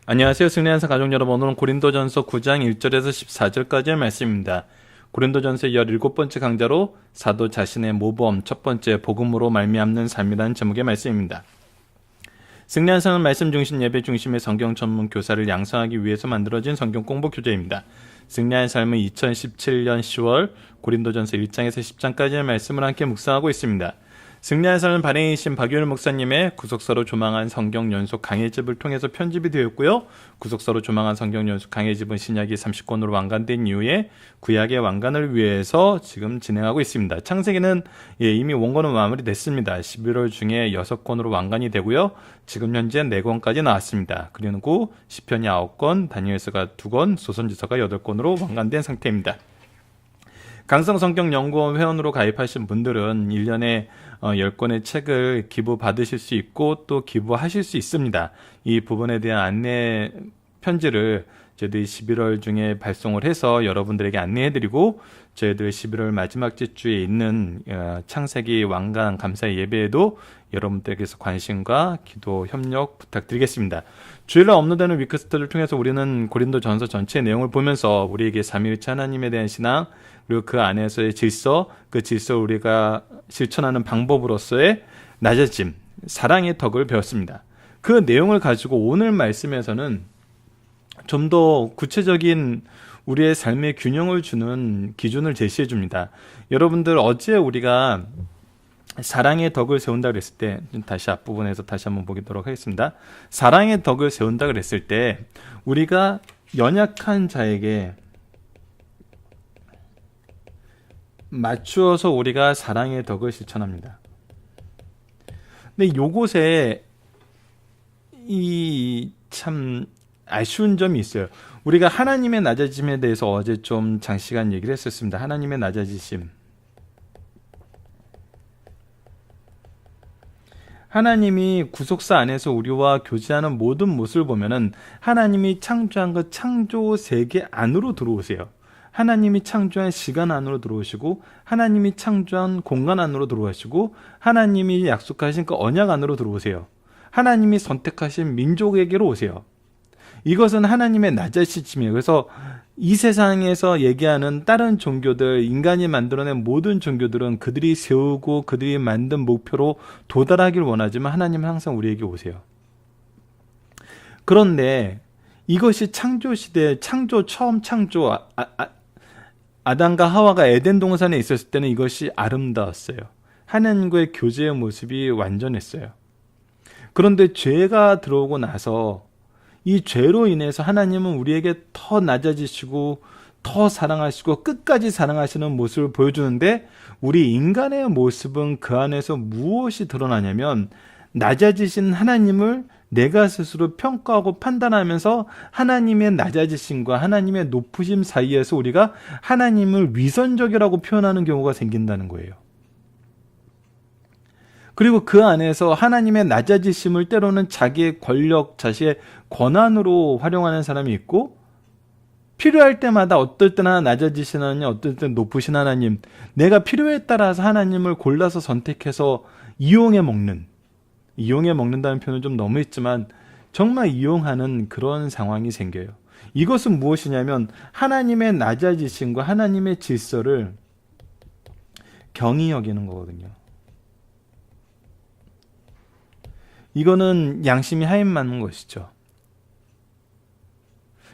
안녕하세요. 승리한사 가족 여러분, 오늘은 고린도전서 9장 1절에서 14절까지의 말씀입니다. 고린도전서 17번째 강좌로 사도 자신의 모범 첫 번째 복음으로 말미암는 삶이라는 제목의 말씀입니다. 승리한사는 말씀 중심 예배 중심의 성경 전문 교사를 양성하기 위해서 만들어진 성경 공부 교재입니다. 승리한 삶은 2017년 10월 고린도전서 1장에서 10장까지의 말씀을 함께 묵상하고 있습니다. 승리한 삶은 발행이신 박유일 목사님의 구속사로 조망한 성경 연속 강해집을 통해서 편집이 되었고요. 구속사로 조망한 성경 연속 강해집은 신약이 30권으로 완간된 이후에 구약의 완간을 위해서 지금 진행하고 있습니다. 창세기는 이미 원고는 마무리됐습니다. 11월 중에 6권으로 완간이 되고요. 지금 현재 4권까지 나왔습니다. 그리고 시편이 9권, 다니엘서가 2권, 소선지서가 8권으로 완간된 상태입니다. 강성성경연구원 회원으로 가입하신 분들은 1년에 10권의 책을 기부 받으실 수 있고 또 기부하실 수 있습니다. 이 부분에 대한 안내 편지를 저희들이 11월 중에 발송을 해서 여러분들에게 안내해드리고 저희들 11월 마지막 주에 있는 창세기 완간 감사의 예배에도 여러분들께서 관심과 기도 협력 부탁드리겠습니다. 주일날 업로드되는 위크스터를 통해서 우리는 고린도전서 전체의 내용을 보면서 우리에게 삼위일체 하나님에 대한 신앙, 그리고 그 안에서의 질서, 그 질서를 우리가 실천하는 방법으로서의 낮아짐, 사랑의 덕을 배웠습니다. 그 내용을 가지고 오늘 말씀에서는 좀 더 구체적인 우리의 삶의 균형을 주는 기준을 제시해 줍니다. 여러분들, 어제 우리가 사랑의 덕을 세운다 그랬을 때, 다시 앞부분에서 다시 한번 보도록 하겠습니다. 사랑의 덕을 세운다 그랬을 때 우리가 연약한 자에게 맞추어서 우리가 사랑의 덕을 실천합니다. 근데 요곳에 이 참 아쉬운 점이 있어요. 우리가 하나님의 낮아짐에 대해서 어제 좀 장시간 얘기를 했었습니다. 하나님의 낮아지심. 하나님이 구속사 안에서 우리와 교제하는 모든 모습을 보면은 하나님이 창조한 그 창조 세계 안으로 들어오세요. 하나님이 창조한 시간 안으로 들어오시고, 하나님이 창조한 공간 안으로 들어오시고, 하나님이 약속하신 그 언약 안으로 들어오세요. 하나님이 선택하신 민족에게로 오세요. 이것은 하나님의 낮아지심이에요. 그래서 이 세상에서 얘기하는 다른 종교들, 인간이 만들어낸 모든 종교들은 그들이 세우고 그들이 만든 목표로 도달하길 원하지만 하나님은 항상 우리에게 오세요. 그런데 이것이 창조시대, 처음 창조, 아담과 하와가 에덴 동산에 있었을 때는 이것이 아름다웠어요. 하나님과의 교제의 모습이 완전했어요. 그런데 죄가 들어오고 나서 이 죄로 인해서 하나님은 우리에게 더 낮아지시고 더 사랑하시고 끝까지 사랑하시는 모습을 보여주는데, 우리 인간의 모습은 그 안에서 무엇이 드러나냐면 낮아지신 하나님을 내가 스스로 평가하고 판단하면서 하나님의 낮아지심과 하나님의 높으심 사이에서 우리가 하나님을 위선적이라고 표현하는 경우가 생긴다는 거예요. 그리고 그 안에서 하나님의 낮아지심을 때로는 자기의 권력, 자신의 권한으로 활용하는 사람이 있고, 필요할 때마다 어떨 때나 낮아지신 하나님, 어떨 때 높으신 하나님, 내가 필요에 따라서 하나님을 골라서 선택해서 이용해 먹는다는 표현은 좀 너무했지만 정말 이용하는 그런 상황이 생겨요. 이것은 무엇이냐면 하나님의 낮아지심과 하나님의 질서를 경히 여기는 거거든요. 이거는 양심이 하인 맞는 것이죠.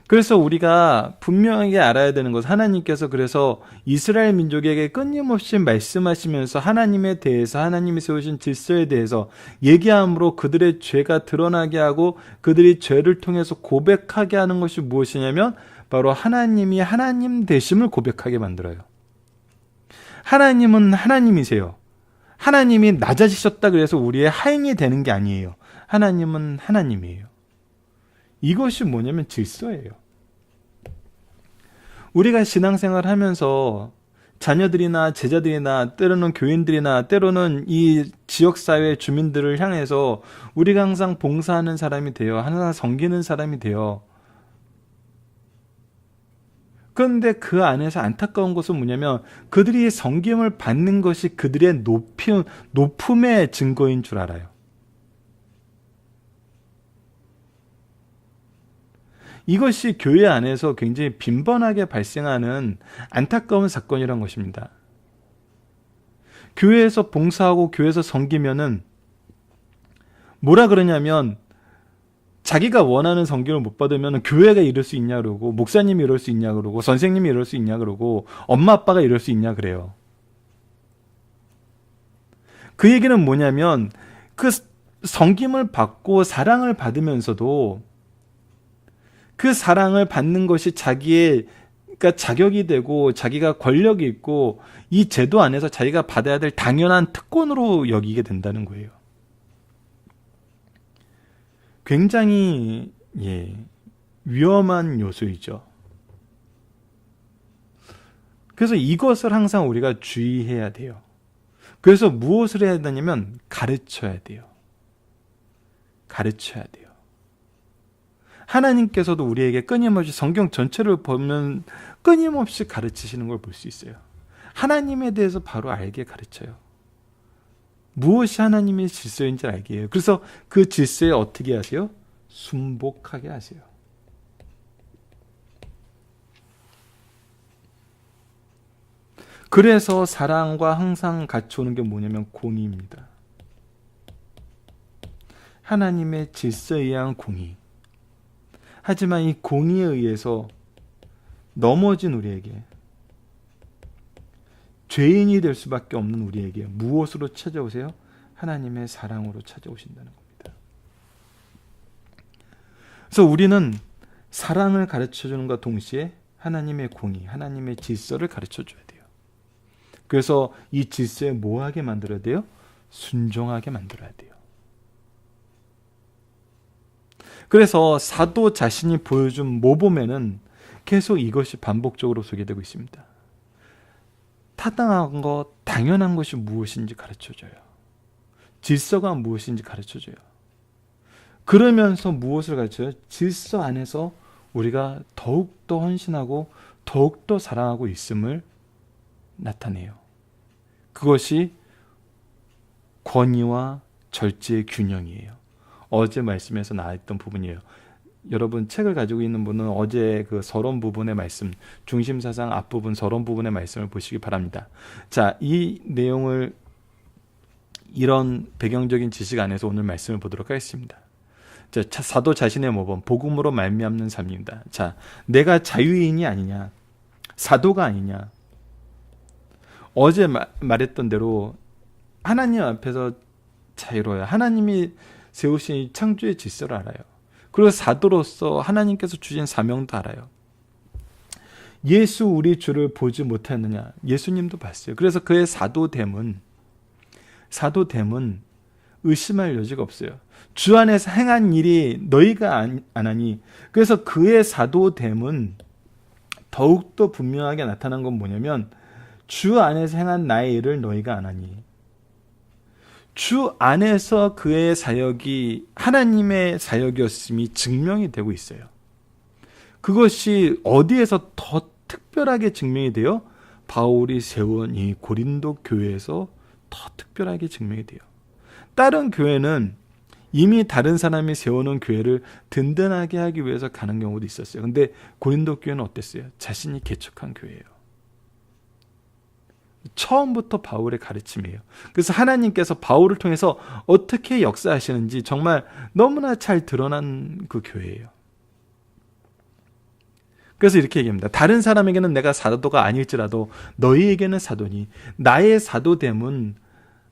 그래서 우리가 분명하게 알아야 되는 것은, 하나님께서 그래서 이스라엘 민족에게 끊임없이 말씀하시면서 하나님에 대해서, 하나님이 세우신 질서에 대해서 얘기함으로 그들의 죄가 드러나게 하고 그들이 죄를 통해서 고백하게 하는 것이 무엇이냐면 바로 하나님이 하나님 되심을 고백하게 만들어요. 하나님은 하나님이세요. 하나님이 낮아지셨다 그래서 우리의 하인이 되는 게 아니에요. 하나님은 하나님이에요. 이것이 뭐냐면 질서예요. 우리가 신앙생활 하면서 자녀들이나 제자들이나 때로는 교인들이나 때로는 이 지역사회 주민들을 향해서 우리가 항상 봉사하는 사람이 돼요. 항상 섬기는 사람이 돼요. 그런데 그 안에서 안타까운 것은 뭐냐면 그들이 섬김을 받는 것이 그들의 높음의 증거인 줄 알아요. 이것이 교회 안에서 굉장히 빈번하게 발생하는 안타까운 사건이란 것입니다. 교회에서 봉사하고 교회에서 섬기면은 뭐라 그러냐면 자기가 원하는 성경을 못 받으면 교회가 이럴 수 있냐 그러고, 목사님이 이럴 수 있냐 그러고, 선생님이 이럴 수 있냐 그러고, 엄마 아빠가 이럴 수 있냐 그래요. 그 얘기는 뭐냐면 그 섬김을 받고 사랑을 받으면서도 그 사랑을 받는 것이 자기의 그러니까 자격이 되고 자기가 권력이 있고 이 제도 안에서 자기가 받아야 될 당연한 특권으로 여기게 된다는 거예요. 굉장히 위험한 요소이죠. 그래서 이것을 항상 우리가 주의해야 돼요. 그래서 무엇을 해야 되냐면 가르쳐야 돼요. 가르쳐야 돼요. 하나님께서도 우리에게 끊임없이 성경 전체를 보면 끊임없이 가르치시는 걸 볼 수 있어요. 하나님에 대해서 바로 알게 가르쳐요. 무엇이 하나님의 질서인지 알게 해요. 그래서 그 질서에 어떻게 하세요? 순복하게 하세요. 그래서 사랑과 항상 같이 오는 게 뭐냐면 공의입니다. 하나님의 질서에 의한 공의. 하지만 이 공의에 의해서 넘어진 우리에게, 죄인이 될 수밖에 없는 우리에게 무엇으로 찾아오세요? 하나님의 사랑으로 찾아오신다는 겁니다. 그래서 우리는 사랑을 가르쳐주는과 동시에 하나님의 공의, 하나님의 질서를 가르쳐줘야 돼요. 그래서 이 질서에 뭐하게 만들어야 돼요? 순종하게 만들어야 돼요. 그래서 사도 자신이 보여준 모범에는 계속 이것이 반복적으로 소개되고 있습니다. 타당한 것, 당연한 것이 무엇인지 가르쳐줘요. 질서가 무엇인지 가르쳐줘요. 그러면서 무엇을 가르쳐요? 질서 안에서 우리가 더욱더 헌신하고 더욱더 사랑하고 있음을 나타내요. 그것이 권위와 절제의 균형이에요. 어제 말씀에서 나왔던 부분이에요. 여러분 책을 가지고 있는 분은 어제 그 서론 부분의 말씀, 중심사상 앞부분 서론 부분의 말씀을 보시기 바랍니다. 자, 이 내용을 이런 배경적인 지식 안에서 오늘 말씀을 보도록 하겠습니다. 자, 사도 자신의 모범, 복음으로 말미암는 삶입니다. 자, 내가 자유인이 아니냐, 사도가 아니냐. 어제 말했던 대로 하나님 앞에서 자유로워요. 하나님이 세우신 이 창조의 질서를 알아요. 그리고 사도로서 하나님께서 주신 사명도 알아요. 예수 우리 주를 보지 못했느냐? 예수님도 봤어요. 그래서 그의 사도됨은 의심할 여지가 없어요. 주 안에서 행한 일이 너희가 안 하니. 그래서 그의 사도됨은 더욱더 분명하게 나타난 건 뭐냐면 주 안에서 행한 나의 일을 너희가 안 하니. 주 안에서 그의 사역이 하나님의 사역이었음이 증명이 되고 있어요. 그것이 어디에서 더 특별하게 증명이 돼요? 바울이 세운 이 고린도 교회에서 더 특별하게 증명이 돼요. 다른 교회는 이미 다른 사람이 세우는 교회를 든든하게 하기 위해서 가는 경우도 있었어요. 근데 고린도 교회는 어땠어요? 자신이 개척한 교회예요. 처음부터 바울의 가르침이에요. 그래서 하나님께서 바울을 통해서 어떻게 역사하시는지 정말 너무나 잘 드러난 그 교회예요. 그래서 이렇게 얘기합니다. 다른 사람에게는 내가 사도가 아닐지라도 너희에게는 사도니. 나의 사도됨은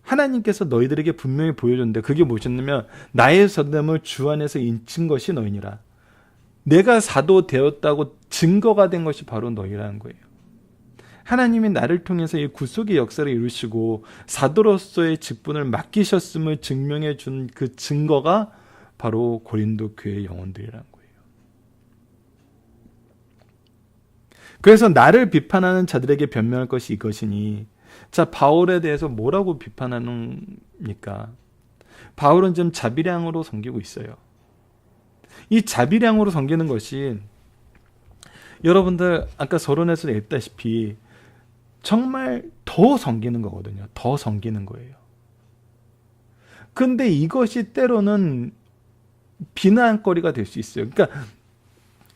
하나님께서 너희들에게 분명히 보여줬는데 그게 무엇이냐면 나의 사도됨을 주 안에서 인친 것이 너희니라. 내가 사도 되었다고 증거가 된 것이 바로 너희라는 거예요. 하나님이 나를 통해서 이 구속의 역사를 이루시고 사도로서의 직분을 맡기셨음을 증명해 준 그 증거가 바로 고린도 교회의 영혼들이라는 거예요. 그래서 나를 비판하는 자들에게 변명할 것이 이것이니. 자, 바울에 대해서 뭐라고 비판하는니까? 바울은 지금 자비량으로 섬기고 있어요. 이 자비량으로 섬기는 것이 여러분들 아까 서론에서 냈다시피 정말 더 섬기는 거거든요. 더 섬기는 거예요. 근데 이것이 때로는 비난거리가 될 수 있어요. 그러니까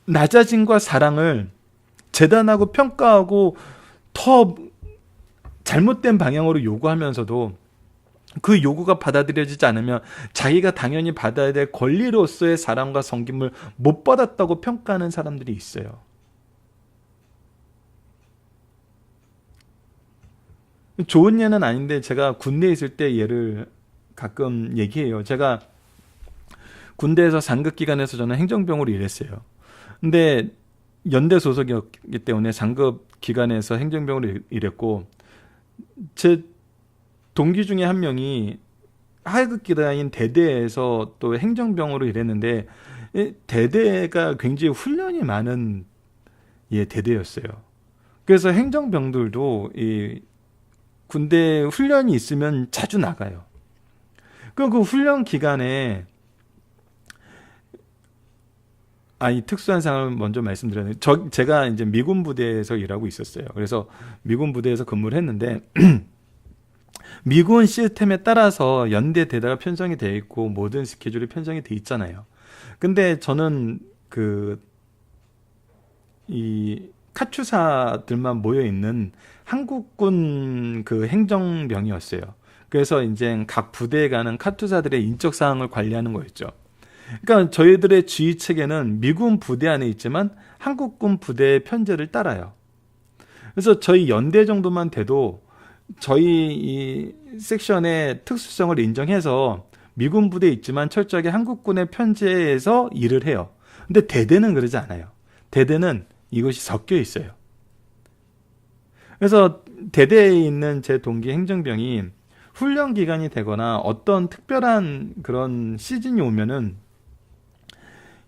낮아짐과 사랑을 재단하고 평가하고 더 잘못된 방향으로 요구하면서도 그 요구가 받아들여지지 않으면 자기가 당연히 받아야 될 권리로서의 사랑과 섬김을 못 받았다고 평가하는 사람들이 있어요. 좋은 예는 아닌데 제가 군대에 있을 때 예를 가끔 얘기해요. 제가 군대에서 상급기관에서 저는 행정병으로 일했어요. 근데 연대 소속이었기 때문에 상급기관에서 행정병으로 일했고, 제 동기 중에 한 명이 하급기관인 대대에서 또 행정병으로 일했는데, 대대가 굉장히 훈련이 많은 대대였어요. 그래서 행정병들도 이 군대 훈련이 있으면 자주 나가요. 그럼 그 훈련 기간에 이 특수한 상황을 먼저 말씀드렸는데, 제가 이제 미군 부대에서 일하고 있었어요. 그래서 미군 부대에서 근무를 했는데 미군 시스템에 따라서 연대 대대가 편성이 되어 있고 모든 스케줄이 편성이 되어 있잖아요. 근데 저는 이 카투사들만 모여 있는 한국군 그 행정병이었어요. 그래서 이제 각 부대에 가는 카투사들의 인적 사항을 관리하는 거였죠. 그러니까 저희들의 지휘 체계는 미군 부대 안에 있지만 한국군 부대의 편제를 따라요. 그래서 저희 연대 정도만 돼도 저희 이 섹션의 특수성을 인정해서 미군 부대에 있지만 철저하게 한국군의 편제에서 일을 해요. 근데 대대는 그러지 않아요. 대대는 이것이 섞여 있어요. 그래서 대대에 있는 제 동기 행정병이 훈련 기간이 되거나 어떤 특별한 그런 시즌이 오면은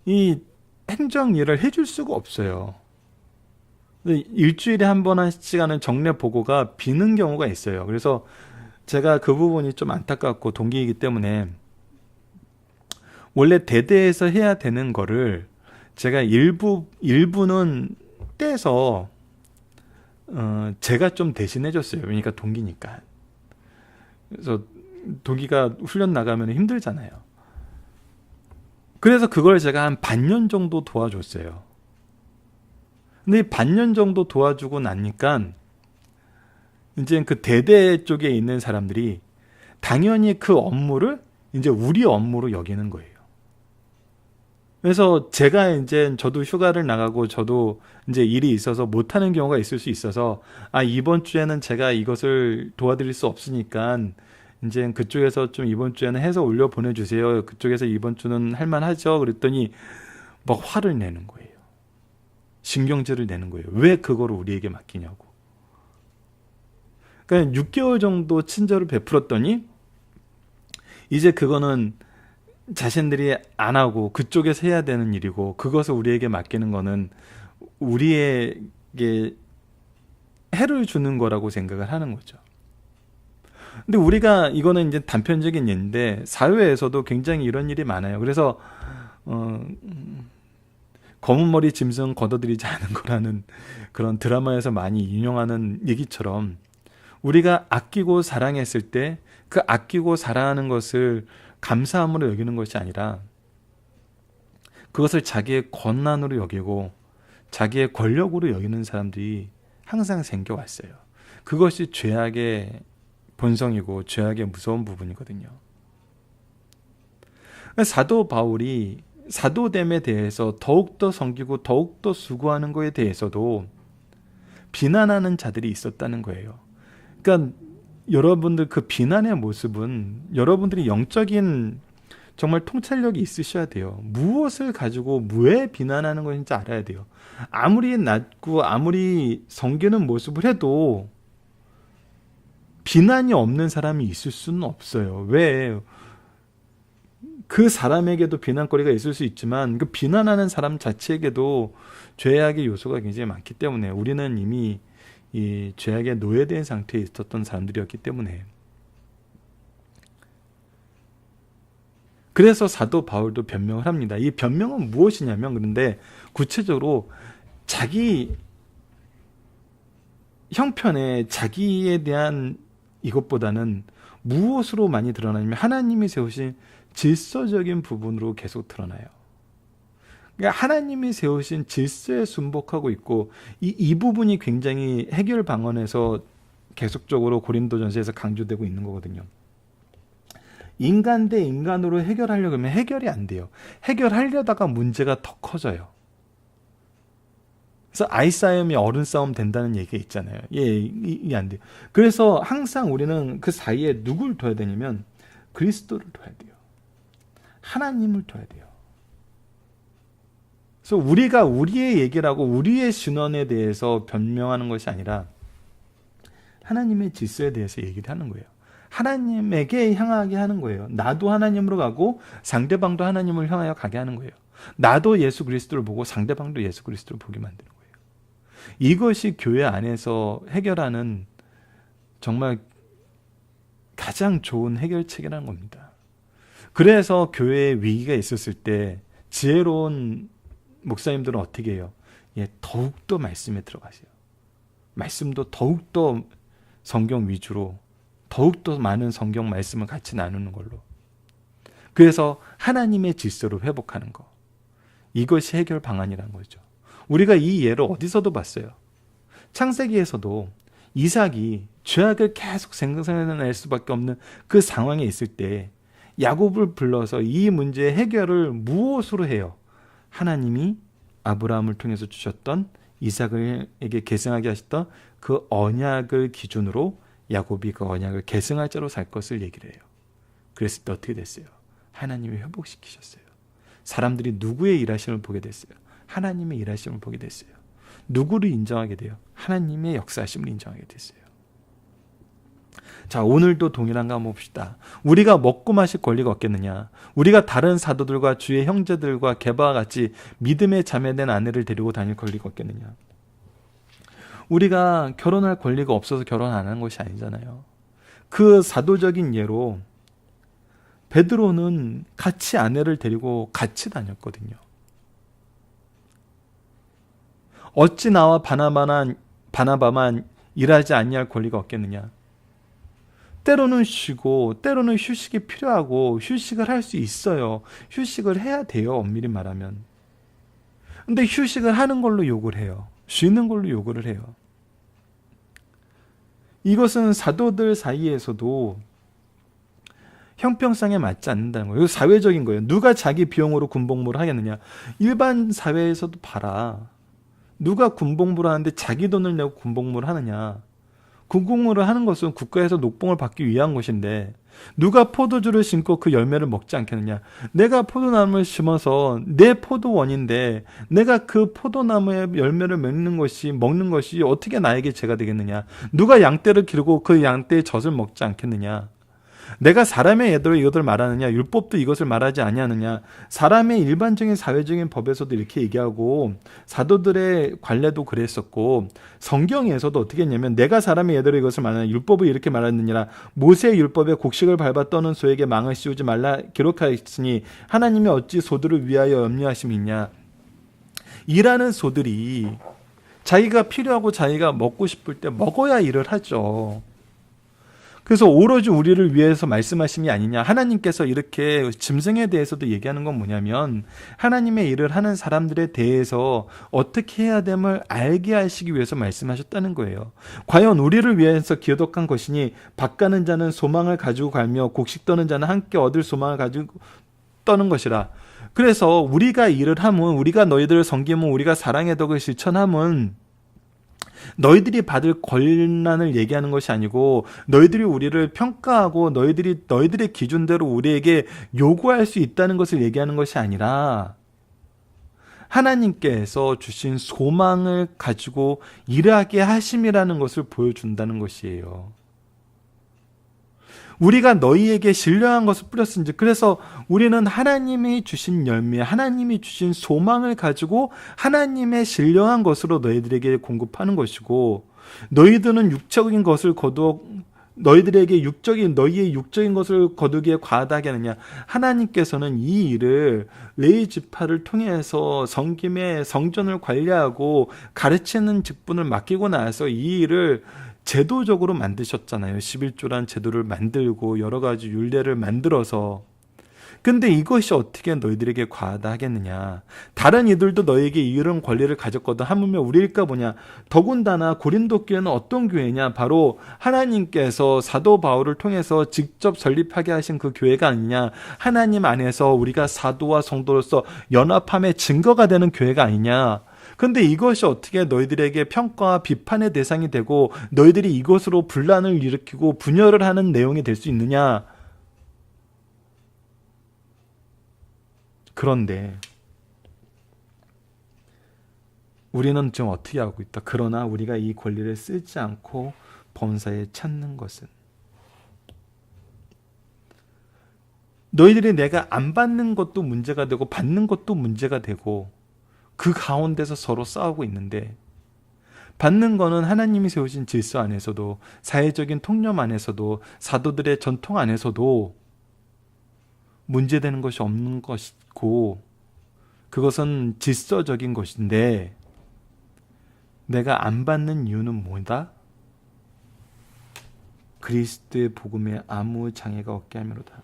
이 행정 일을 해줄 수가 없어요. 일주일에 한 번 한 시간은 정례 보고가 비는 경우가 있어요. 그래서 제가 그 부분이 좀 안타깝고 동기이기 때문에 원래 대대에서 해야 되는 거를 제가 일부는 떼서 제가 좀 대신해 줬어요. 그러니까 동기니까. 그래서 동기가 훈련 나가면 힘들잖아요. 그래서 그걸 제가 한 반년 정도 도와줬어요. 근데 반년 정도 도와주고 나니까 이제 그 대대 쪽에 있는 사람들이 당연히 그 업무를 이제 우리 업무로 여기는 거예요. 그래서 제가 이제 저도 휴가를 나가고 저도 이제 일이 있어서 못하는 경우가 있을 수 있어서 이번 주에는 제가 이것을 도와드릴 수 없으니까 이제 그쪽에서 좀 이번 주에는 해서 올려 보내주세요. 그쪽에서 이번 주는 할만하죠. 그랬더니 막 화를 내는 거예요. 신경질을 내는 거예요. 왜 그거를 우리에게 맡기냐고. 그러니까 6개월 정도 친절을 베풀었더니 이제 그거는 자신들이 안 하고 그쪽에서 해야 되는 일이고 그것을 우리에게 맡기는 거는 우리에게 해를 주는 거라고 생각을 하는 거죠. 근데 우리가 이거는 이제 단편적인 예인데 사회에서도 굉장히 이런 일이 많아요. 그래서 검은 머리 짐승 걷어들이지 않은 거라는 그런 드라마에서 많이 인용하는 얘기처럼 우리가 아끼고 사랑했을 때 그 아끼고 사랑하는 것을 감사함으로 여기는 것이 아니라 그것을 자기의 권한으로 여기고 자기의 권력으로 여기는 사람들이 항상 생겨왔어요. 그것이 죄악의 본성이고 죄악의 무서운 부분이거든요. 사도 바울이 사도됨에 대해서 더욱더 섬기고 더욱더 수고하는 것에 대해서도 비난하는 자들이 있었다는 거예요. 그러니까 여러분들 그 비난의 모습은 여러분들이 영적인 정말 통찰력이 있으셔야 돼요. 무엇을 가지고 왜 비난하는 것인지 알아야 돼요. 아무리 낮고 아무리 섬기는 모습을 해도 비난이 없는 사람이 있을 수는 없어요. 왜? 그 사람에게도 비난거리가 있을 수 있지만 그 비난하는 사람 자체에게도 죄악의 요소가 굉장히 많기 때문에 우리는 이미 이 죄악에 노예된 상태에 있었던 사람들이었기 때문에 그래서 사도 바울도 변명을 합니다. 이 변명은 무엇이냐면 그런데 구체적으로 자기 형편에 자기에 대한 이것보다는 무엇으로 많이 드러나냐면 하나님이 세우신 질서적인 부분으로 계속 드러나요. 그러니까 하나님이 세우신 질서에 순복하고 있고 이 부분이 굉장히 해결 방안에서 계속적으로 고린도전서에서 강조되고 있는 거거든요. 인간 대 인간으로 해결하려고 하면 해결이 안 돼요. 해결하려다가 문제가 더 커져요. 그래서 아이 싸움이 어른 싸움 된다는 얘기가 있잖아요. 이게 안 돼요. 그래서 항상 우리는 그 사이에 누굴 둬야 되냐면 그리스도를 둬야 돼요. 하나님을 둬야 돼요. 그래서 우리가 우리의 얘기를 하고 우리의 신원에 대해서 변명하는 것이 아니라 하나님의 질서에 대해서 얘기를 하는 거예요. 하나님에게 향하게 하는 거예요. 나도 하나님으로 가고 상대방도 하나님을 향하여 가게 하는 거예요. 나도 예수 그리스도를 보고 상대방도 예수 그리스도를 보게 만드는 거예요. 이것이 교회 안에서 해결하는 정말 가장 좋은 해결책이라는 겁니다. 그래서 교회에 위기가 있었을 때 지혜로운 목사님들은 어떻게 해요? 더욱더 말씀에 들어가세요. 말씀도 더욱더 성경 위주로 더욱더 많은 성경 말씀을 같이 나누는 걸로. 그래서 하나님의 질서를 회복하는 거. 이것이 해결 방안이라는 거죠. 우리가 이 예를 어디서도 봤어요. 창세기에서도 이삭이 죄악을 계속 생각해낼 수밖에 없는 그 상황에 있을 때 야곱을 불러서 이 문제의 해결을 무엇으로 해요? 하나님이 아브라함을 통해서 주셨던 이삭에게 계승하게 하셨던 그 언약을 기준으로 야곱이 그 언약을 계승할 자로 살 것을 얘기를 해요. 그랬을 때 어떻게 됐어요? 하나님이 회복시키셨어요. 사람들이 누구의 일하심을 보게 됐어요? 하나님의 일하심을 보게 됐어요. 누구를 인정하게 돼요? 하나님의 역사하심을 인정하게 됐어요. 자, 오늘도 동일한 거 한번 봅시다. 우리가 먹고 마실 권리가 없겠느냐? 우리가 다른 사도들과 주의 형제들과 게바와 같이 믿음에 자매된 아내를 데리고 다닐 권리가 없겠느냐? 우리가 결혼할 권리가 없어서 결혼 안 하는 것이 아니잖아요. 그 사도적인 예로 베드로는 같이 아내를 데리고 같이 다녔거든요. 어찌 나와 바나바만 일하지 아니할 권리가 없겠느냐? 때로는 쉬고 때로는 휴식이 필요하고 휴식을 할 수 있어요. 휴식을 해야 돼요. 엄밀히 말하면. 근데 휴식을 하는 걸로 욕을 해요. 쉬는 걸로 욕을 해요. 이것은 사도들 사이에서도 형평성에 맞지 않는다는 거예요. 이거 사회적인 거예요. 누가 자기 비용으로 군복무를 하겠느냐. 일반 사회에서도 봐라. 누가 군복무를 하는데 자기 돈을 내고 군복무를 하느냐. 군복무를 하는 것은 국가에서 녹봉을 받기 위한 것인데 누가 포도주를 심고 그 열매를 먹지 않겠느냐. 내가 포도나무를 심어서 내 포도원인데 내가 그 포도나무의 열매를 먹는 것이 어떻게 나에게 죄가 되겠느냐. 누가 양떼를 기르고 그 양떼의 젖을 먹지 않겠느냐. 내가 사람의 예대로 이것을 말하느냐. 율법도 이것을 말하지 아니하느냐. 사람의 일반적인 사회적인 법에서도 이렇게 얘기하고 사도들의 관례도 그랬었고 성경에서도 어떻게 했냐면 내가 사람의 예대로 이것을 말하느냐. 율법을 이렇게 말하느니라. 모세의 율법에 곡식을 밟아 떠는 소에게 망을 씌우지 말라 기록하였으니 하나님이 어찌 소들을 위하여 염려하심이냐. 일하는 소들이 자기가 필요하고 자기가 먹고 싶을 때 먹어야 일을 하죠. 그래서 오로지 우리를 위해서 말씀하심이 아니냐. 하나님께서 이렇게 짐승에 대해서도 얘기하는 건 뭐냐면 하나님의 일을 하는 사람들에 대해서 어떻게 해야 됨을 알게 하시기 위해서 말씀하셨다는 거예요. 과연 우리를 위해서 기어덕한 것이니 밭 가는 자는 소망을 가지고 갈며 곡식 떠는 자는 함께 얻을 소망을 가지고 떠는 것이라. 그래서 우리가 일을 함은 우리가 너희들을 섬기면 우리가 사랑의 덕을 실천함은 너희들이 받을 권한을 얘기하는 것이 아니고 너희들이 우리를 평가하고 너희들의 기준대로 우리에게 요구할 수 있다는 것을 얘기하는 것이 아니라 하나님께서 주신 소망을 가지고 일하게 하심이라는 것을 보여준다는 것이에요. 우리가 너희에게 신령한 것을 뿌렸은지. 그래서 우리는 하나님이 주신 열매, 하나님이 주신 소망을 가지고 하나님의 신령한 것으로 너희들에게 공급하는 것이고 너희들은 육적인 것을 너희의 육적인 것을 거두기에 과하다게 하느냐. 하나님께서는 이 일을 레위 지파를 통해서 성김의 성전을 관리하고 가르치는 직분을 맡기고 나서 이 일을 제도적으로 만드셨잖아요. 11조란 제도를 만들고 여러 가지 율례를 만들어서. 근데 이것이 어떻게 너희들에게 과하다 하겠느냐. 다른 이들도 너에게 이런 권리를 가졌거든 하물며 우리일까 보냐. 더군다나 고린도 교회는 어떤 교회냐. 바로 하나님께서 사도 바울을 통해서 직접 설립하게 하신 그 교회가 아니냐. 하나님 안에서 우리가 사도와 성도로서 연합함의 증거가 되는 교회가 아니냐. 근데 이것이 어떻게 너희들에게 평가와 비판의 대상이 되고 너희들이 이것으로 분란을 일으키고 분열을 하는 내용이 될 수 있느냐. 그런데 우리는 지금 어떻게 하고 있다. 그러나 우리가 이 권리를 쓰지 않고 범사에 찾는 것은 너희들이 내가 안 받는 것도 문제가 되고 받는 것도 문제가 되고 그 가운데서 서로 싸우고 있는데 받는 거는 하나님이 세우신 질서 안에서도 사회적인 통념 안에서도 사도들의 전통 안에서도 문제되는 것이 없는 것이고 그것은 질서적인 것인데 내가 안 받는 이유는 뭐다? 그리스도의 복음에 아무 장애가 없게 함이로다.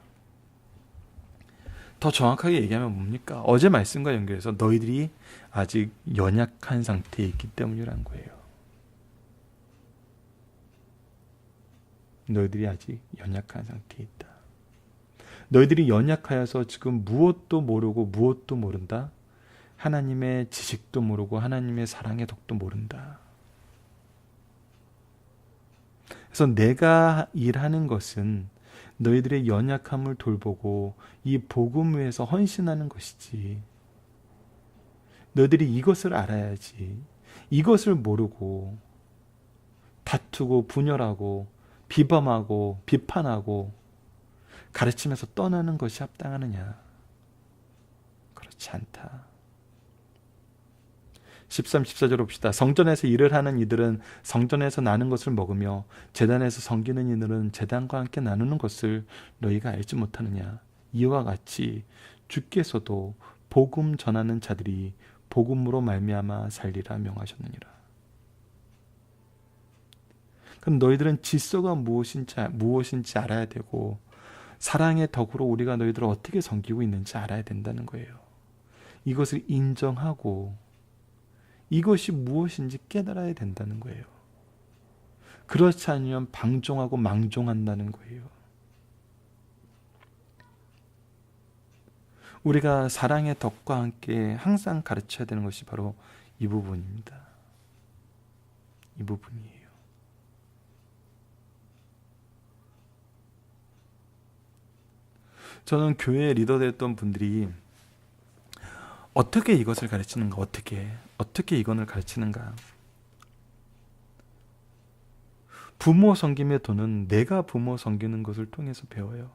더 정확하게 얘기하면 뭡니까? 어제 말씀과 연결해서 너희들이 아직 연약한 상태에 있기 때문이란 거예요. 너희들이 아직 연약한 상태에 있다. 너희들이 연약하여서 지금 무엇도 모르고 무엇도 모른다. 하나님의 지식도 모르고 하나님의 사랑의 덕도 모른다. 그래서 내가 일하는 것은 너희들의 연약함을 돌보고 이 복음 위에서 헌신하는 것이지. 너희들이 이것을 알아야지. 이것을 모르고 다투고 분열하고 비범하고 비판하고 가르치면서 떠나는 것이 합당하느냐? 그렇지 않다. 13, 14절 봅시다. 성전에서 일을 하는 이들은 성전에서 나는 것을 먹으며 제단에서 섬기는 이들은 제단과 함께 나누는 것을 너희가 알지 못하느냐. 이와 같이 주께서도 복음 전하는 자들이 복음으로 말미암아 살리라 명하셨느니라. 그럼 너희들은 질서가 무엇인지 알아야 되고 사랑의 덕으로 우리가 너희들을 어떻게 섬기고 있는지 알아야 된다는 거예요. 이것을 인정하고 이것이 무엇인지 깨달아야 된다는 거예요. 그렇지 않으면 방종하고 망종한다는 거예요. 우리가 사랑의 덕과 함께 항상 가르쳐야 되는 것이 바로 이 부분입니다. 이 부분이에요. 저는 교회 리더 됐던 분들이 어떻게 이것을 가르치는가, 어떻게 이것을 가르치는가. 부모 섬김의 도는 내가 부모 섬기는 것을 통해서 배워요.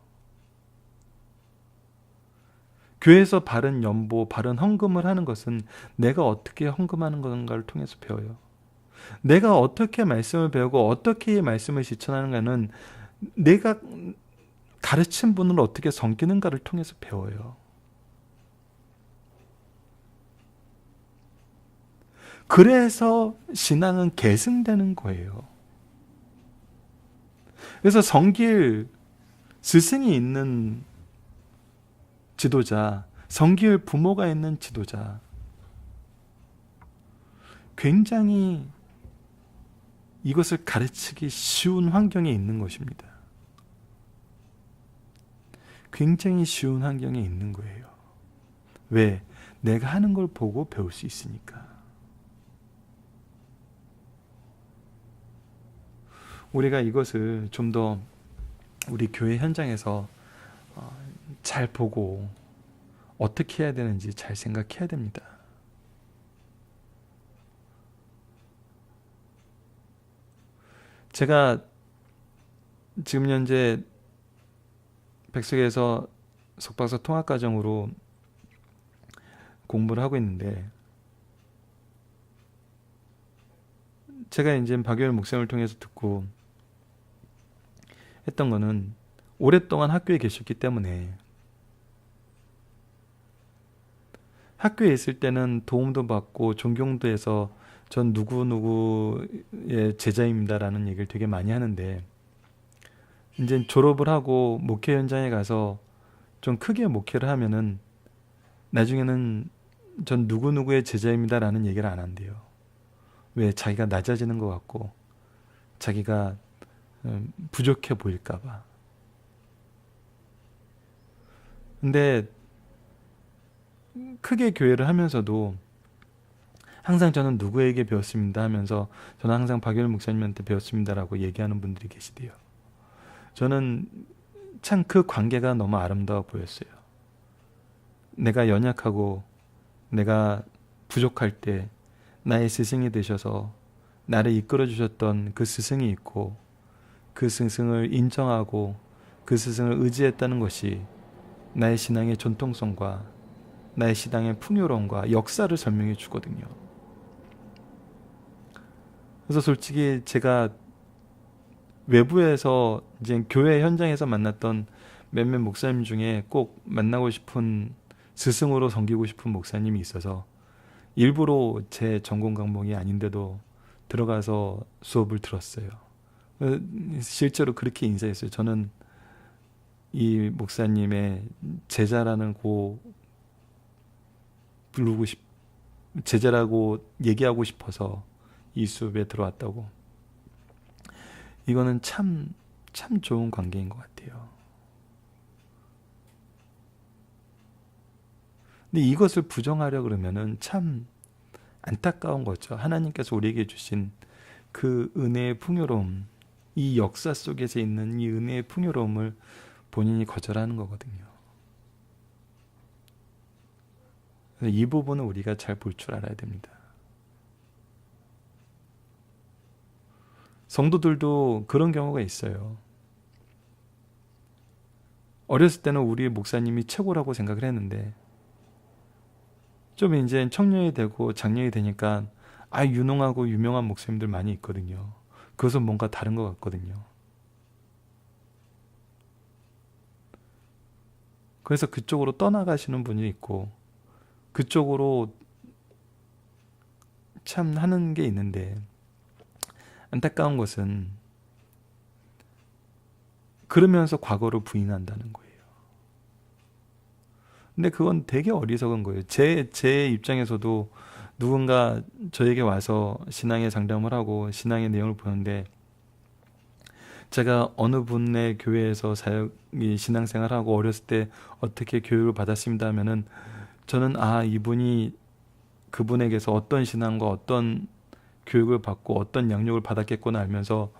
교회에서 바른 연보, 바른 헌금을 하는 것은 내가 어떻게 헌금하는 건가를 통해서 배워요. 내가 어떻게 말씀을 배우고 어떻게 이 말씀을 실천하는가는 내가 가르친 분을 어떻게 섬기는가를 통해서 배워요. 그래서 신앙은 계승되는 거예요. 그래서 섬길 스승이 있는 지도자, 섬길 부모가 있는 지도자, 굉장히 이것을 가르치기 쉬운 환경에 있는 것입니다. 굉장히 쉬운 환경에 있는 거예요. 왜? 내가 하는 걸 보고 배울 수 있으니까. 우리가 이것을 좀 더 우리 교회 현장에서 잘 보고 어떻게 해야 되는지 잘 생각해야 됩니다. 제가 지금 현재 백석에서 석박사 통합과정으로 공부를 하고 있는데 제가 이제 박유일 목사님을 통해서 듣고 했던 거는 오랫동안 학교에 계셨기 때문에 학교에 있을 때는 도움도 받고 존경도 해서 전 누구누구의 제자입니다라는 얘기를 되게 많이 하는데 이제 졸업을 하고 목회 현장에 가서 좀 크게 목회를 하면은 나중에는 전 누구누구의 제자입니다라는 얘기를 안 한대요. 왜? 자기가 낮아지는 것 같고 자기가 부족해 보일까 봐. 근데 크게 교회를 하면서도 항상 저는 누구에게 배웠습니다 하면서 저는 항상 박열 목사님한테 배웠습니다라고 얘기하는 분들이 계시대요. 저는 참 그 관계가 너무 아름다워 보였어요. 내가 연약하고 내가 부족할 때 나의 스승이 되셔서 나를 이끌어 주셨던 그 스승이 있고 그 스승을 인정하고 그 스승을 의지했다는 것이 나의 신앙의 전통성과 나의 신앙의 풍요로움과 역사를 설명해 주거든요. 그래서 솔직히 제가 외부에서 이제 교회 현장에서 만났던 몇몇 목사님 중에 꼭 만나고 싶은 스승으로 섬기고 싶은 목사님이 있어서 일부러 제 전공 과목이 아닌데도 들어가서 수업을 들었어요. 실제로 그렇게 인사했어요. 저는 이 목사님의 제자라는 제자라고 얘기하고 싶어서 이 수업에 들어왔다고. 이거는 참 좋은 관계인 것 같아요. 근데 이것을 부정하려 그러면은 참 안타까운 거죠. 하나님께서 우리에게 주신 그 은혜의 풍요로움, 이 역사 속에서 있는 이 은혜의 풍요로움을 본인이 거절하는 거거든요. 그래서 이 부분은 우리가 잘 볼 줄 알아야 됩니다. 성도들도 그런 경우가 있어요. 어렸을 때는 우리 목사님이 최고라고 생각을 했는데 좀 이제 청년이 되고 장년이 되니까 유능하고 유명한 목사님들 많이 있거든요. 그것은 뭔가 다른 것 같거든요. 그래서 그쪽으로 떠나가시는 분이 있고 그쪽으로 참 하는 게 있는데 안타까운 것은 그러면서 과거를 부인한다는 거예요. 근데 그건 되게 어리석은 거예요. 제 입장에서도 누군가 저에게 와서 신앙의 상담을 하고 신앙의 내용을 보는데 제가 어느 분의 교회에서 신앙생활하고 어렸을 때 어떻게 교육을 받았습니다 하면은 저는 이분이 그분에게서 어떤 신앙과 어떤 교육을 받고 어떤 양육을 받았겠구나 알면서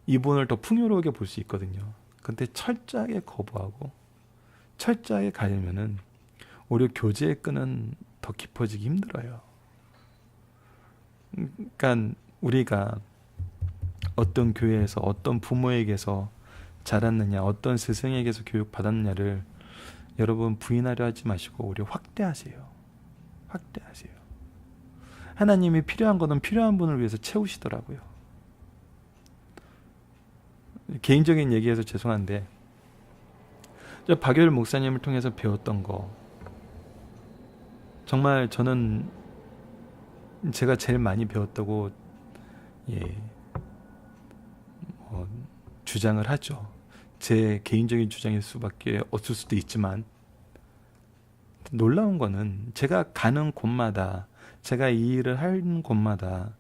이분을 더 풍요롭게 볼 수 있거든요. 근데 철저하게 거부하고 철저하게 가려면은 오히려 교제의 끈은 더 깊어지기 힘들어요. 그러니까 우리가 어떤 교회에서 어떤 부모에게서 자랐느냐 어떤 스승에게서 교육받았느냐를 여러분 부인하려 하지 마시고 오히려 확대하세요. 확대하세요. 하나님이 필요한 거는 필요한 분을 위해서 채우시더라고요. 개인적인 얘기해서 죄송한데 저 박열 목사님을 통해서 배웠던 거 정말 저는 제가 제일 많이 배웠다고 주장을 하죠. 제 개인적인 주장일 수밖에 없을 수도 있지만 놀라운 거는 제가 가는 곳마다 제가 이 일을 하는 곳마다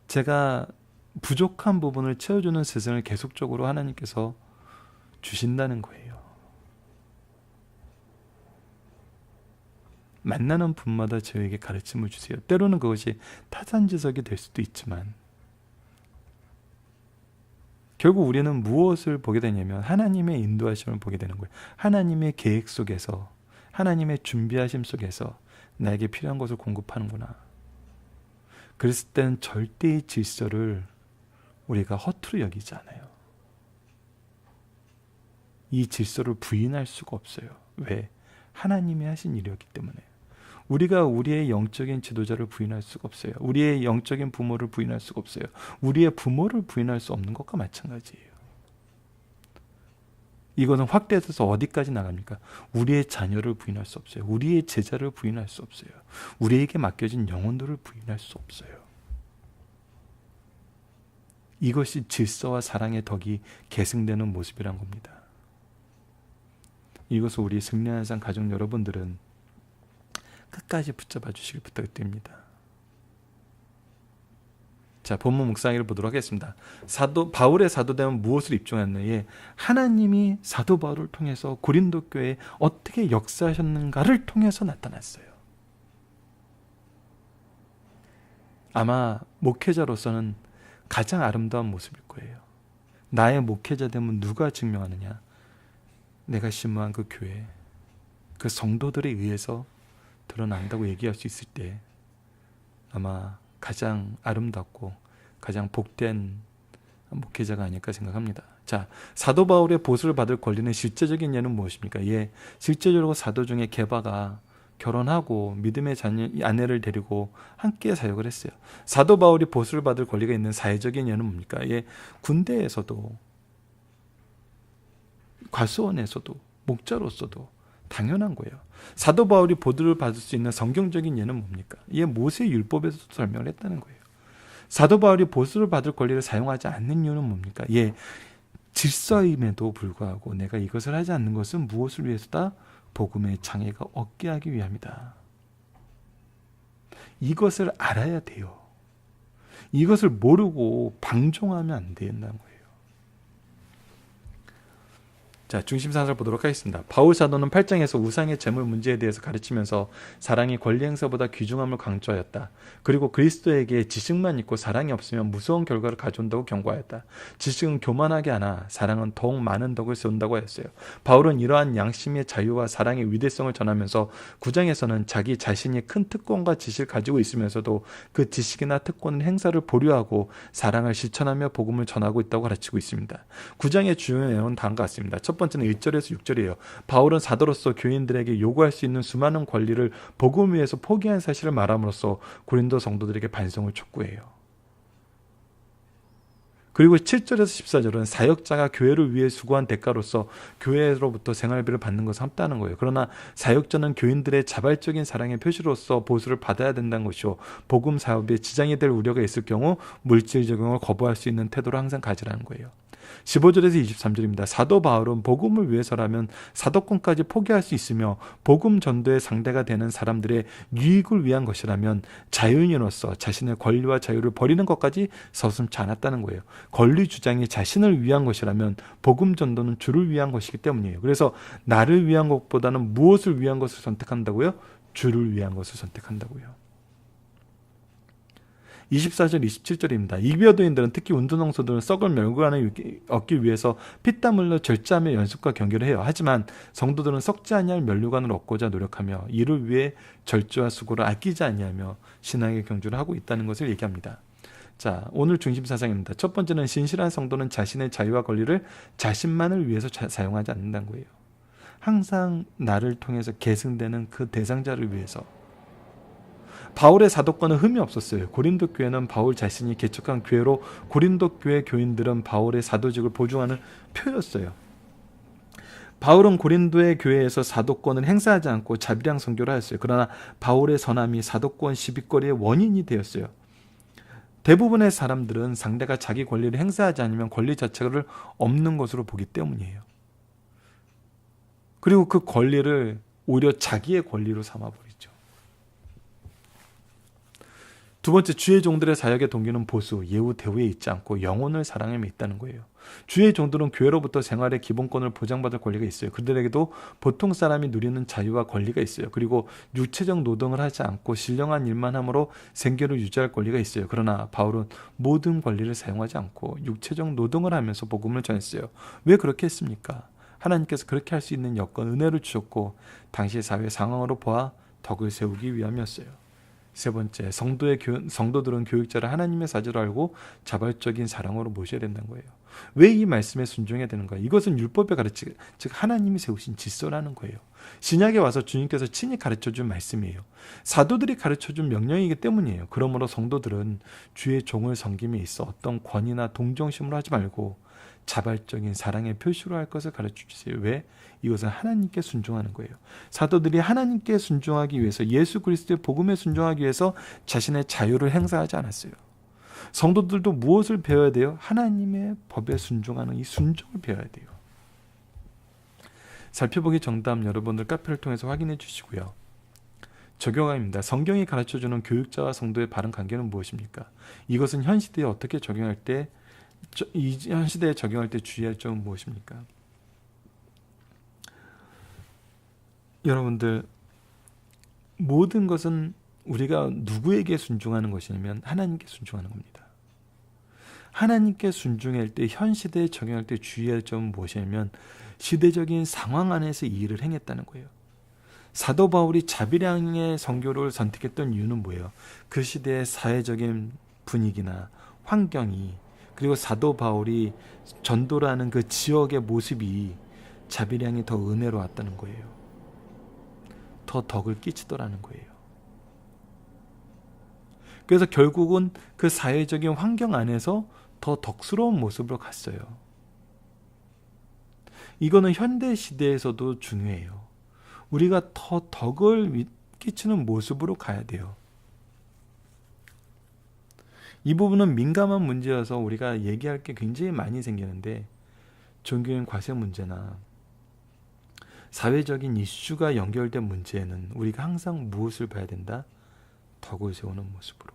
제가 부족한 부분을 채워주는 스승을 계속적으로 하나님께서 주신다는 거예요. 만나는 분마다 저에게 가르침을 주세요. 때로는 그것이 타산지석이 될 수도 있지만 결국 우리는 무엇을 보게 되냐면 하나님의 인도하심을 보게 되는 거예요. 하나님의 계획 속에서 하나님의 준비하심 속에서 나에게 필요한 것을 공급하는구나. 그랬을 때는 절대의 질서를 우리가 허투루 여기지 않아요. 이 질서를 부인할 수가 없어요. 왜? 하나님이 하신 일이었기 때문에. 우리가 우리의 영적인 지도자를 부인할 수가 없어요. 우리의 영적인 부모를 부인할 수가 없어요. 우리의 부모를 부인할 수 없는 것과 마찬가지예요. 이것은 확대해서 어디까지 나갑니까? 우리의 자녀를 부인할 수 없어요. 우리의 제자를 부인할 수 없어요. 우리에게 맡겨진 영혼들을 부인할 수 없어요. 이것이 질서와 사랑의 덕이 계승되는 모습이란 겁니다. 이것을 우리 승리하는 삶 가족 여러분들은 끝까지 붙잡아 주시길 부탁드립니다. 자, 본문 묵상을 보도록 하겠습니다. 바울의 사도됨은 무엇을 입증하느냐? 하나님이 사도 바울을 통해서 고린도 교회에 어떻게 역사하셨는가를 통해서 나타났어요. 아마 목회자로서는 가장 아름다운 모습일 거예요. 나의 목회자됨은 누가 증명하느냐? 내가 신무한 그 교회, 그 성도들에 의해서 드러난다고 얘기할 수 있을 때 아마 가장 아름답고 가장 복된 목회자가 아닐까 생각합니다. 자, 사도 바울의 보수를 받을 권리는 실제적인 예는 무엇입니까? 실제적으로 사도 중에 게바가 결혼하고 믿음의 아내를 데리고 함께 사역을 했어요. 사도 바울이 보수를 받을 권리가 있는 사회적인 예는 뭡니까? 군대에서도, 과수원에서도, 목자로서도 당연한 거예요. 사도 바울이 보수를 받을 수 있는 성경적인 예는 뭡니까? 모세 율법에서도 설명을 했다는 거예요. 사도 바울이 보수를 받을 권리를 사용하지 않는 이유는 뭡니까? 질서임에도 불구하고 내가 이것을 하지 않는 것은 무엇을 위해서다? 복음의 장애가 없게 하기 위함이다. 이것을 알아야 돼요. 이것을 모르고 방종하면 안 된다는 거예요. 자, 중심사상을 보도록 하겠습니다. 바울 사도는 8장에서 우상의 제물 문제에 대해서 가르치면서 사랑이 권리 행사보다 귀중함을 강조하였다. 그리고 그리스도에게 지식만 있고 사랑이 없으면 무서운 결과를 가져온다고 경고하였다. 지식은 교만하게 하나 사랑은 더욱 많은 덕을 세운다고 하였어요. 바울은 이러한 양심의 자유와 사랑의 위대성을 전하면서 9장에서는 자기 자신이 큰 특권과 지식을 가지고 있으면서도 그 지식이나 특권은 행사를 보류하고 사랑을 실천하며 복음을 전하고 있다고 가르치고 있습니다. 9장의 주요 내용은 다음과 같습니다. 첫 번째는 1절에서 6절이에요. 바울은 사도로서 교인들에게 요구할 수 있는 수많은 권리를 복음 위해서 포기한 사실을 말함으로써 고린도 성도들에게 반성을 촉구해요. 그리고 7절에서 14절은 사역자가 교회를 위해 수고한 대가로서 교회로부터 생활비를 받는 것을 함다는 거예요. 그러나 사역자는 교인들의 자발적인 사랑의 표시로서 보수를 받아야 된다는 것이요. 복음 사업에 지장이 될 우려가 있을 경우 물질 적용을 거부할 수 있는 태도를 항상 가지라는 거예요. 15절에서 23절입니다. 사도 바울은 복음을 위해서라면 사도권까지 포기할 수 있으며 복음 전도의 상대가 되는 사람들의 유익을 위한 것이라면 자유인으로서 자신의 권리와 자유를 버리는 것까지 서슴지 않았다는 거예요. 권리 주장이 자신을 위한 것이라면 복음 전도는 주를 위한 것이기 때문이에요. 그래서 나를 위한 것보다는 무엇을 위한 것을 선택한다고요? 주를 위한 것을 선택한다고요. 24절 27절입니다. 이교도인들은 특히 운동성소들은 썩을 멸관을 얻기 위해서 피땀 흘려 절제하며 연습과 경계를 해요. 하지만 성도들은 썩지 아니할 면류관을 얻고자 노력하며 이를 위해 절제와 수고를 아끼지 아니하며 신앙의 경주를 하고 있다는 것을 얘기합니다. 자, 오늘 중심 사상입니다. 첫 번째는 신실한 성도는 자신의 자유와 권리를 자신만을 위해서 사용하지 않는다는 거예요. 항상 나를 통해서 계승되는 그 대상자를 위해서. 바울의 사도권은 흠이 없었어요. 고린도 교회는 바울 자신이 개척한 교회로 고린도 교회 교인들은 바울의 사도직을 보증하는 표였어요. 바울은 고린도의 교회에서 사도권을 행사하지 않고 자비랑 선교를 하였어요. 그러나 바울의 선함이 사도권 시비거리의 원인이 되었어요. 대부분의 사람들은 상대가 자기 권리를 행사하지 않으면 권리 자체를 없는 것으로 보기 때문이에요. 그리고 그 권리를 오히려 자기의 권리로 삼아버리죠. 두 번째, 주의 종들의 사역의 동기는 보수, 예우, 대우에 있지 않고 영혼을 사랑함에 있다는 거예요. 주의 종들은 교회로부터 생활의 기본권을 보장받을 권리가 있어요. 그들에게도 보통 사람이 누리는 자유와 권리가 있어요. 그리고 육체적 노동을 하지 않고 신령한 일만 함으로 생계를 유지할 권리가 있어요. 그러나 바울은 모든 권리를 사용하지 않고 육체적 노동을 하면서 복음을 전했어요. 왜 그렇게 했습니까? 하나님께서 그렇게 할 수 있는 여건, 은혜를 주셨고 당시 사회 상황으로 보아 덕을 세우기 위함이었어요. 세 번째, 성도들은 교육자를 하나님의 사제로 알고 자발적인 사랑으로 모셔야 된다는 거예요. 왜 이 말씀에 순종해야 되는 거예요? 이것은 율법의 가르치, 즉 하나님이 세우신 질서라는 거예요. 신약에 와서 주님께서 친히 가르쳐준 말씀이에요. 사도들이 가르쳐준 명령이기 때문이에요. 그러므로 성도들은 주의 종을 섬김에 있어 어떤 권위나 동정심으로 하지 말고 자발적인 사랑의 표시로 할 것을 가르쳐주세요. 왜? 이것은 하나님께 순종하는 거예요. 사도들이 하나님께 순종하기 위해서, 예수 그리스도의 복음에 순종하기 위해서 자신의 자유를 행사하지 않았어요. 성도들도 무엇을 배워야 돼요? 하나님의 법에 순종하는 이 순종을 배워야 돼요. 살펴보기 정답 여러분들 카페를 통해서 확인해 주시고요. 적용합니다. 성경이 가르쳐주는 교육자와 성도의 바른 관계는 무엇입니까? 이것은 현 시대에 어떻게 적용할 때, 현 시대에 적용할 때 주의할 점은 무엇입니까? 여러분들, 모든 것은 우리가 누구에게 순종하는 것이냐면 하나님께 순종하는 겁니다. 하나님께 순종할 때, 현 시대에 적용할 때 주의할 점은 무엇이냐면 시대적인 상황 안에서 이 일을 행했다는 거예요. 사도 바울이 자비량의 선교를 선택했던 이유는 뭐예요? 그 시대의 사회적인 분위기나 환경이, 그리고 사도 바울이 전도를 하는 그 지역의 모습이 자비량이 더 은혜로웠다는 거예요. 더 덕을 끼치더라는 거예요. 그래서 결국은 그 사회적인 환경 안에서 더 덕스러운 모습으로 갔어요. 이거는 현대 시대에서도 중요해요. 우리가 더 덕을 끼치는 모습으로 가야 돼요. 이 부분은 민감한 문제여서 우리가 얘기할 게 굉장히 많이 생기는데, 종교인 과세 문제나 사회적인 이슈가 연결된 문제에는 우리가 항상 무엇을 봐야 된다? 덕을 세우는 모습으로.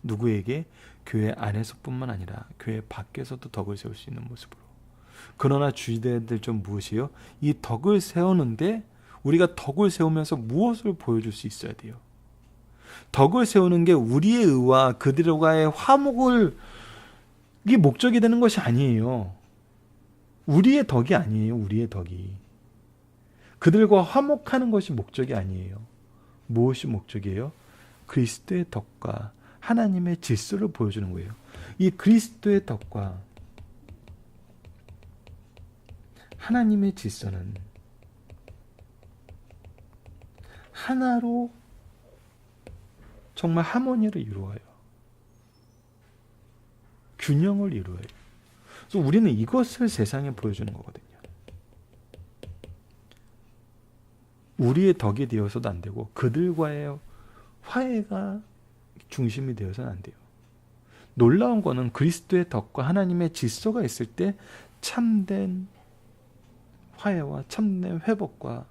누구에게? 교회 안에서뿐만 아니라 교회 밖에서도 덕을 세울 수 있는 모습으로. 그러나 주의해야 될 점 무엇이에요? 이 덕을 세우는데 우리가 덕을 세우면서 무엇을 보여줄 수 있어야 돼요? 덕을 세우는 게 우리의 의와 그들과의 화목을, 이게 목적이 되는 것이 아니에요. 우리의 덕이 아니에요. 우리의 덕이. 그들과 화목하는 것이 목적이 아니에요. 무엇이 목적이에요? 그리스도의 덕과 하나님의 질서를 보여주는 거예요. 이 그리스도의 덕과 하나님의 질서는 하나로 정말 하모니를 이루어요. 균형을 이루어요. 그래서 우리는 이것을 세상에 보여주는 거거든요. 우리의 덕이 되어서도 안 되고 그들과의 화해가 중심이 되어서는 안 돼요. 놀라운 거는 그리스도의 덕과 하나님의 질서가 있을 때 참된 화해와 참된 회복과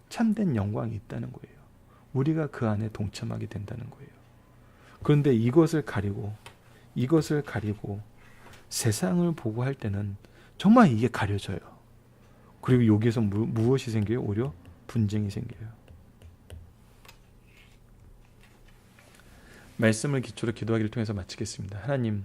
참된 영광이 있다는 거예요. 우리가 그 안에 동참하게 된다는 거예요. 그런데 이것을 가리고 세상을 보고 할 때는 정말 이게 가려져요. 그리고 여기에서 무엇이 생겨요? 오히려 분쟁이 생겨요. 말씀을 기초로 기도하기를 통해서 마치겠습니다. 하나님,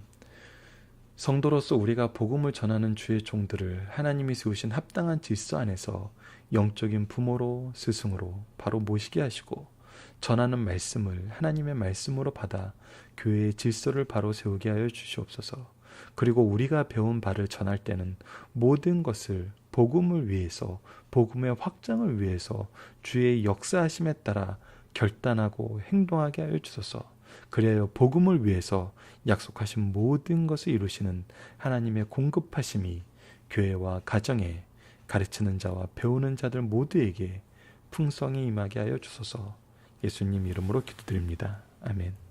성도로서 우리가 복음을 전하는 주의 종들을 하나님이 세우신 합당한 질서 안에서 영적인 부모로 스승으로 바로 모시게 하시고 전하는 말씀을 하나님의 말씀으로 받아 교회의 질서를 바로 세우게 하여 주시옵소서. 그리고 우리가 배운 바를 전할 때는 모든 것을 복음을 위해서, 복음의 확장을 위해서 주의 역사하심에 따라 결단하고 행동하게 하여 주소서. 그래야 복음을 위해서 약속하신 모든 것을 이루시는 하나님의 공급하심이 교회와 가정에 가르치는 자와 배우는 자들 모두에게 풍성히 임하게 하여 주소서. 예수님 이름으로 기도드립니다. 아멘.